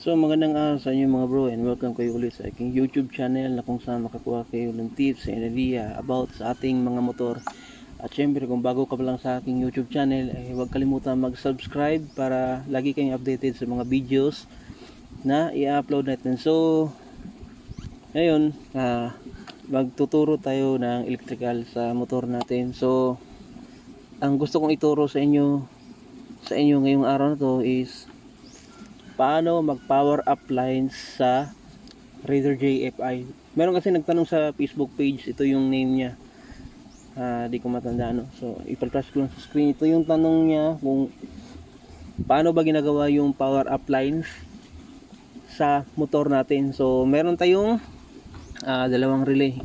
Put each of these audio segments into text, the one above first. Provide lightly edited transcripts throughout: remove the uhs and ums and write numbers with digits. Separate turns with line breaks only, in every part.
So magandang araw sa inyo mga bro, and welcome kayo ulit sa aking YouTube channel na kung saan makakuha kayo ng tips and idea about sa ating mga motor. At syempre kung bago ka pa lang sa aking YouTube channel, huwag kalimutan mag-subscribe para lagi kayong updated sa mga videos na i-upload natin. So ngayon, magtuturo tayo ng electrical sa motor natin. So ang gusto kong ituro sa inyo ngayong araw na to is paano mag power up lines sa Raider JFI. Meron kasi nagtanong sa Facebook page, ito yung name niya, di ko matanda no. So ipag-flash ko lang sa screen. Ito yung tanong niya kung paano ba ginagawa yung power up lines sa motor natin. So meron tayong dalawang relay,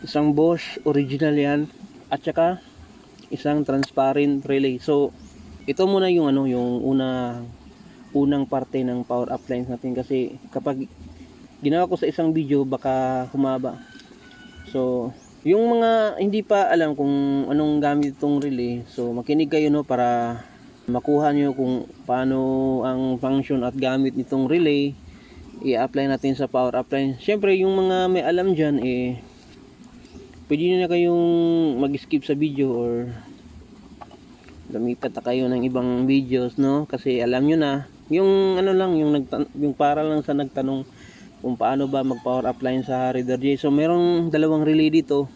isang Bosch original yan at saka isang transparent relay. So ito muna yung yung unang parte ng power up lines natin, kasi kapag ginawa ko sa isang video baka humaba. So yung mga hindi pa alam kung anong gamit itong relay, so makinig kayo no, para makuha nyo kung paano ang function at gamit nitong relay i-apply natin sa power up lines. Syempre yung mga may alam dyan, pwede na kayong mag-skip sa video or lumipat na kayo ng ibang videos no, kasi alam nyo na yung yung para lang sa nagtanong kung paano ba mag power up line sa Raider J. So merong dalawang relay dito,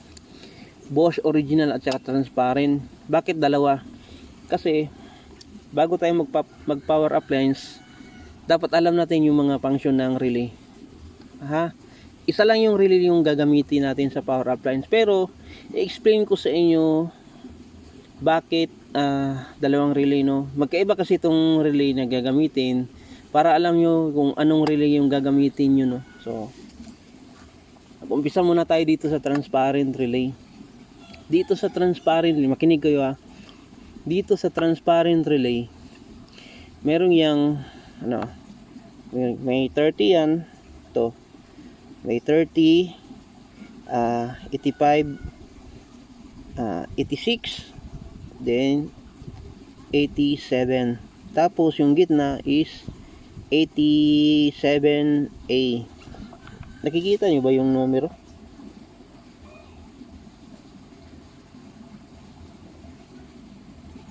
Bosch original at saka transparent. Bakit dalawa? Kasi bago tayo mag power up lines, dapat alam natin yung mga function ng relay. Isa lang yung relay yung gagamitin natin sa power up lines, pero i-explain ko sa inyo bakit dalawang relay no. Magkaiba kasi itong relay na gagamitin, para alam nyo kung anong relay yung gagamitin nyo no. So umpisa muna tayo dito sa transparent relay. Dito sa transparent relay, makinig kayo dito sa transparent relay, merong yang may 30 yan to, may 30, 85, 86, then 87, tapos yung gitna is 87A. Nakikita nyo ba yung numero?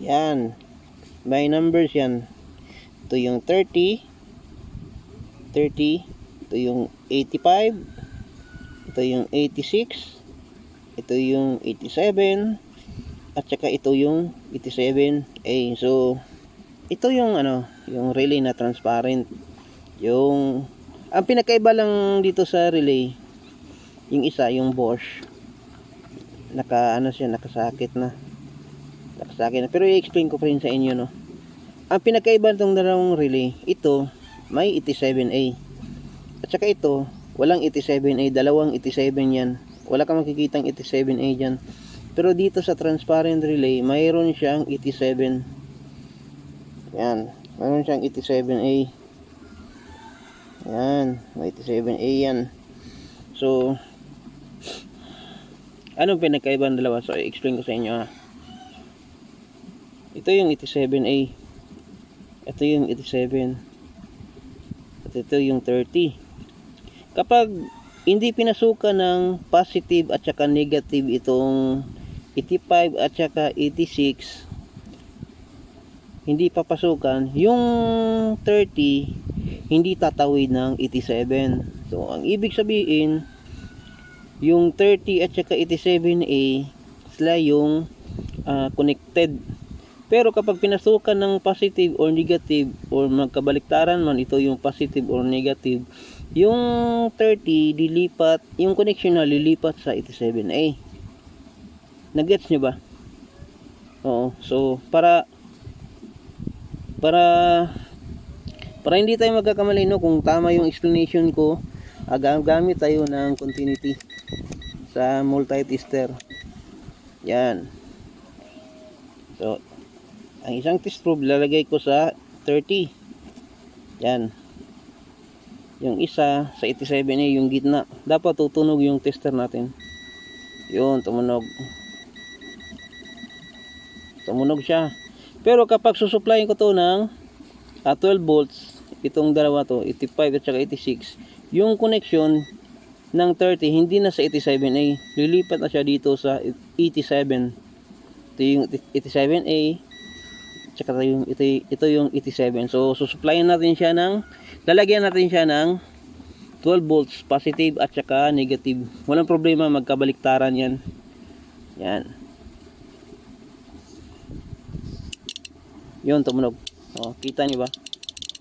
Yan, may numbers yan. Ito yung 30, ito yung 85, ito yung 86, ito yung 87, at saka ito yung 87A. So ito yung yung relay na transparent. Ang pinakaiba lang dito sa relay, yung isa, yung Bosch, nakasakit na. Pero i-explain ko pa rin sa inyo no. Ang pinakaiba nitong dalawang relay, ito may 87A at saka ito walang 87A, dalawang 87 yan. Wala kang makikitang 87A dyan. Pero dito sa transparent relay, mayroon siyang 87. Yan, mayroon siyang 87A. Yan, may 87A yan. So anong pinagkaiba ng dalawa? So i-explain ko sa inyo Ito yung 87A, ito yung 87, at ito yung 30. Kapag hindi pinasukan ng positive at saka negative itong 85 at saka 86, hindi papasukan, yung 30 hindi tatawid ng 87. So ang ibig sabihin, yung 30 at saka 87A sila yung connected. Pero kapag pinasukan ng positive or negative, or magkabaliktaran man, ito yung positive or negative, yung 30 dilipat, yung connection na lilipat sa 87A. Nagets nyo ba? Oo. So para hindi tayo magkakamali no, kung tama yung explanation ko, gamit tayo ng continuity sa multi-tester. Yan. So ang isang test probe lalagay ko sa 30. Yan. Yung isa sa 87A, yung gitna. Dapat tutunog yung tester natin. Yun, tumunog. Tumunog siya. Pero kapag susuplayin ko to ng 12 volts, itong dalawa to, 85 at saka 86, yung connection ng 30 hindi na sa 87A, lilipat na siya dito sa 87. Ito yung 87A, tsaka ito yung 87. So susuplayan natin siya ng, lalagyan natin siya ng 12 volts positive at saka negative. Walang problema, magkabaliktaran yan. Yan. Yun, tumunog. Oh, kita niyo ba?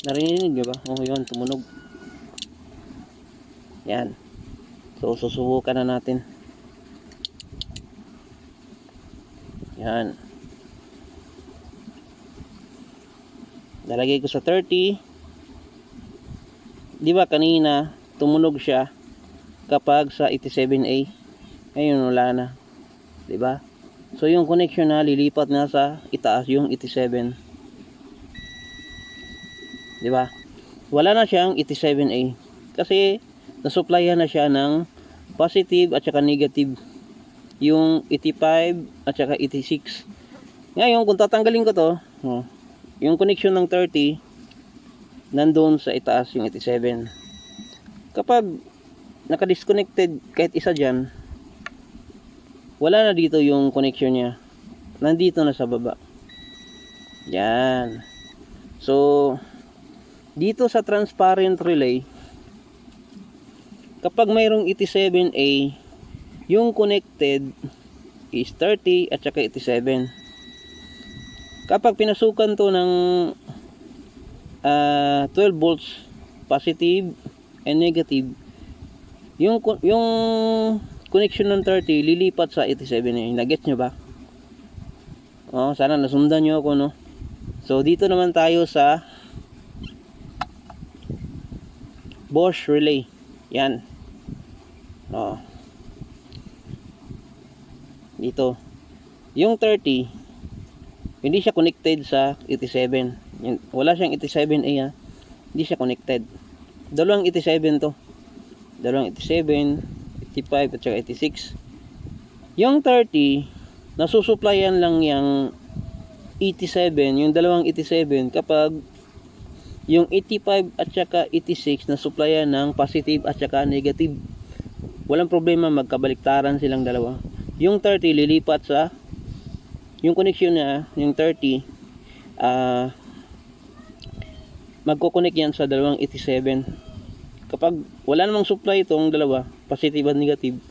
Narinig niyo ba? Oh, yun, tumunog. Yan. So susubukan na natin. Yan. Lalagay ko sa 30. Di ba kanina tumunog siya kapag sa 87A. Ngayon wala na. Di ba? So yung connection na lilipat na sa itaas yung 87. Di ba? Wala na siyang 87A kasi nasupplyan na siya ng positive at saka negative. Yung 85 at saka 86. Ngayon kung tatanggalin ko to, yung connection ng 30 nandoon sa itaas yung 87. Kapag naka-disconnected kahit isa dyan, wala na dito yung connection niya, nandito na sa baba. Yan. So dito sa transparent relay, kapag mayroong 87A, yung connected is 30 at saka 87. Kapag pinasukan to ng 12 volts positive and negative, yung connection ng 30 lilipat sa 87A. Nagets nyo ba? Oh, sana nasundan nyo ako, no? So dito naman tayo sa Bosch relay. Yan. Oh. Dito. Yung 30 hindi siya connected sa 87. Wala siyang 87A, ha? Hindi siya connected. Dalawang 87 to. Dalawang 87, 85 at saka 86. Yung 30, nasusuplayan lang yung 87, yung dalawang 87 kapag yung 85 at saka 86 nasuplayan ng positive at saka negative. Walang problema, magkabaliktaran silang dalawa. Yung 30 lilipat sa yung connection niya, yung 30, magko-connect yan sa dalawang 87. Kapag wala namang supply itong dalawa, positive at negative,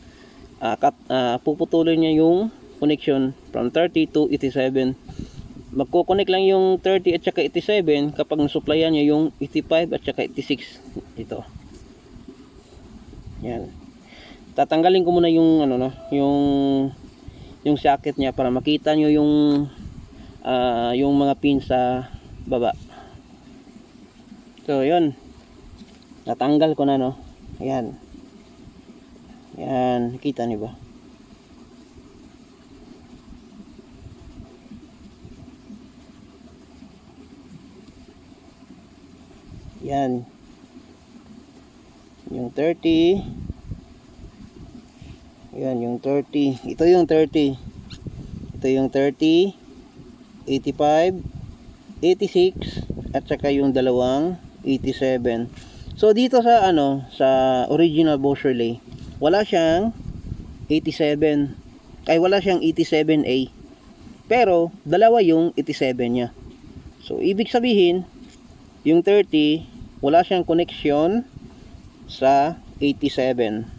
puputulin niya yung connection from 30 to 87. Magko-connect lang yung 30 at saka 87 kapag nasupplyan niya yung 85 at saka 86. Ito. Yan. Tatanggalin ko muna yung yung socket niya para makita nyo yung mga pin sa baba. So yun, natanggal ko na, no. Ayan, yan, nakita nyo ba? Yan, yung 30. Yan, yung 30. Ito yung 30. Ito yung 30, 85, 86 at saka yung dalawang 87. So dito sa sa original Bosch relay, wala siyang 87. Wala siyang 87A. Pero dalawa yung 87 niya. So ibig sabihin, yung 30 wala siyang connection sa 87.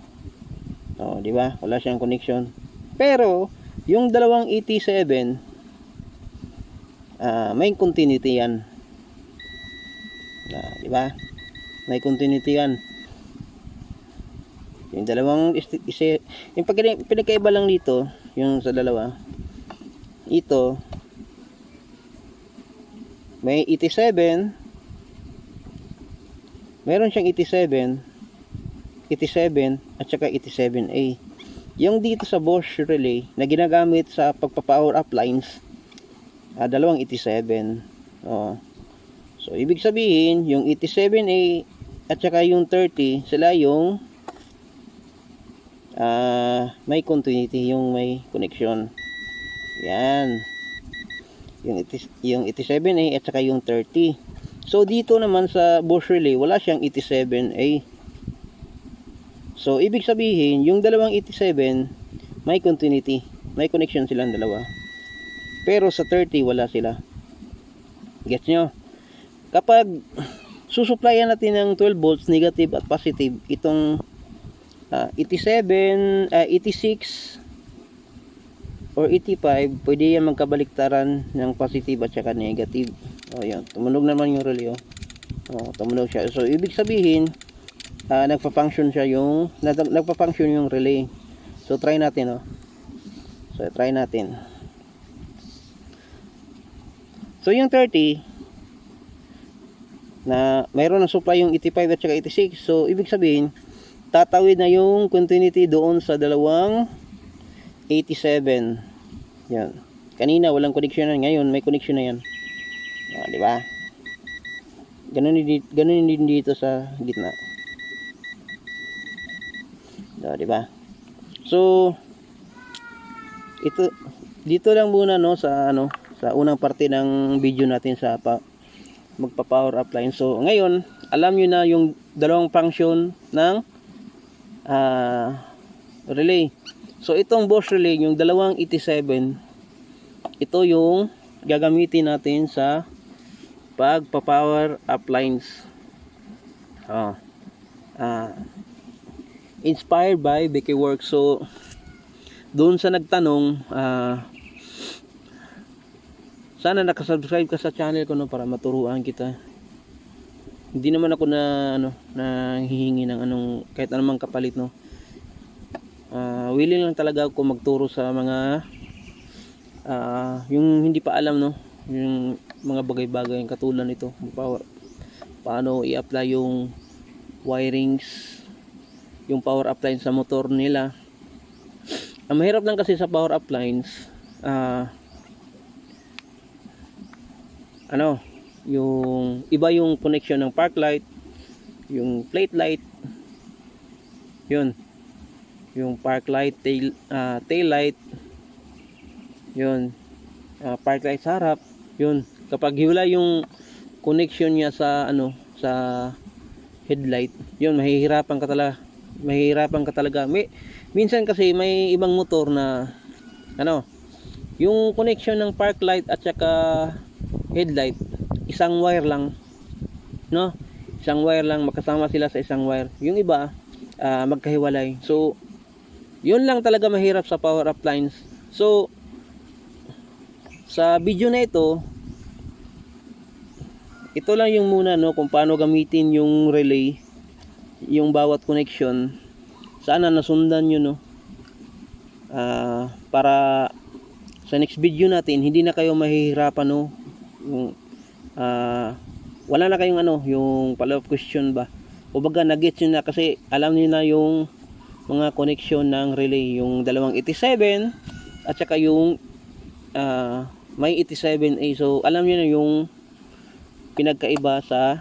Oh, di ba? Wala siyang connection. Pero yung dalawang 87, may continuity yan. Di ba? May continuity yan. Yung dalawang yung pinagkaiba lang dito, yung sa dalawa. Ito may 87. Meron siyang 87 at saka 87A. Yung dito sa Bosch relay na ginagamit sa pagpa-power up lines, dalawang 87. Oh. So ibig sabihin, yung 87A at saka yung 30, sila yung may continuity, yung may connection. Yan. Yung 87A at saka yung 30. So dito naman sa Bosch relay, wala siyang 87A. So ibig sabihin, yung dalawang 87 may continuity, may connection silang dalawa. Pero sa 30 wala sila. Gets nyo? Kapag susuplayan natin ng 12 volts negative at positive, itong 86 or 85, pwede yan magkabaliktaran ng positive at saka negative. O yan, tumunog naman yung relay. Tumunog siya. So ibig sabihin, nagpa-function siya yung nagpa-function yung relay. So try natin. So try natin. So yung 30 na mayroon ng supply yung 85 at saka 86. So ibig sabihin, tatawid na yung continuity doon sa dalawang 87. Yan. Kanina walang connection na, ngayon may connection na yan. Di ba? Ganun din dito sa gitna. Di ba? So ito dito lang muna sa sa unang parte ng video natin sa magpa-power up line. So ngayon, alam niyo na yung dalawang function ng relay. So itong Bosch relay, yung dalawang 87, ito yung gagamitin natin sa pagpa-power up lines. Inspired by Becky Works. So doon sa nagtanong, sana nakasubscribe ka sa channel ko para maturuan kita. Hindi naman ako na hihingi ng kahit anumang kapalit, willing lang talaga ako magturo sa mga yung hindi pa alam, yung mga bagay-bagay katulad nito, paano i-apply yung wirings, yung power up line sa motor nila. Ang mahirap lang kasi sa power up lines, yung iba yung connection ng park light, yung plate light, yun, yung park light, tail light, yun, park light sa harap, yun. Kapag hiwala yung connection niya sa sa headlight, yun, mahihirapan ka talaga. Minsan kasi may ibang motor na yung connection ng park light at saka headlight, isang wire lang, isang wire lang, magkasama sila sa isang wire. Yung iba magkahiwalay. So yun lang talaga mahirap sa power up lines. So sa video na ito lang yung muna kung paano gamitin yung relay, yung bawat connection. Sana nasundan nyo, para sa next video natin hindi na kayo mahihirapan, yung wala na kayong yung follow-up question ba, o baga nag-gets nyo na, kasi alam niyo na yung mga connection ng relay, yung dalawang 87 at saka yung may 87A. So alam niyo na yung pinagkaiba sa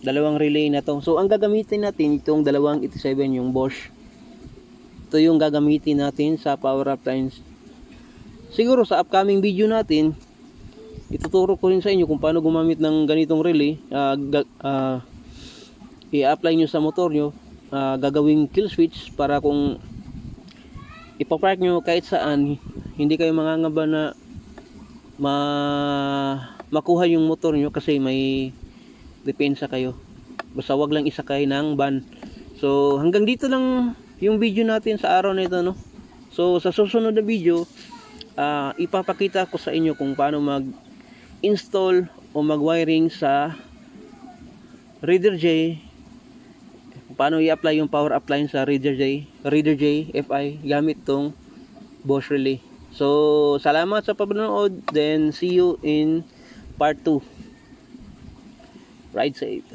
dalawang relay na to. So ang gagamitin natin itong dalawang 87, yung Bosch, ito yung gagamitin natin sa power up lines. Siguro sa upcoming video natin, ituturo ko rin sa inyo kung paano gumamit ng ganitong relay. I-apply nyo sa motor nyo, gagawing kill switch para kung ipapark nyo kahit saan, hindi kayo mangangamba na makuha yung motor nyo kasi may depensa kayo. Basta wag lang isakay ng van. So hanggang dito lang yung video natin sa araw na ito, So sa susunod na video, ipapakita ko sa inyo kung paano mag-install o mag-wiring sa Raider J, paano i-apply yung power up line sa Raider J FI gamit tong Bosch relay. So salamat sa panonood, then see you in part 2. Ride safe.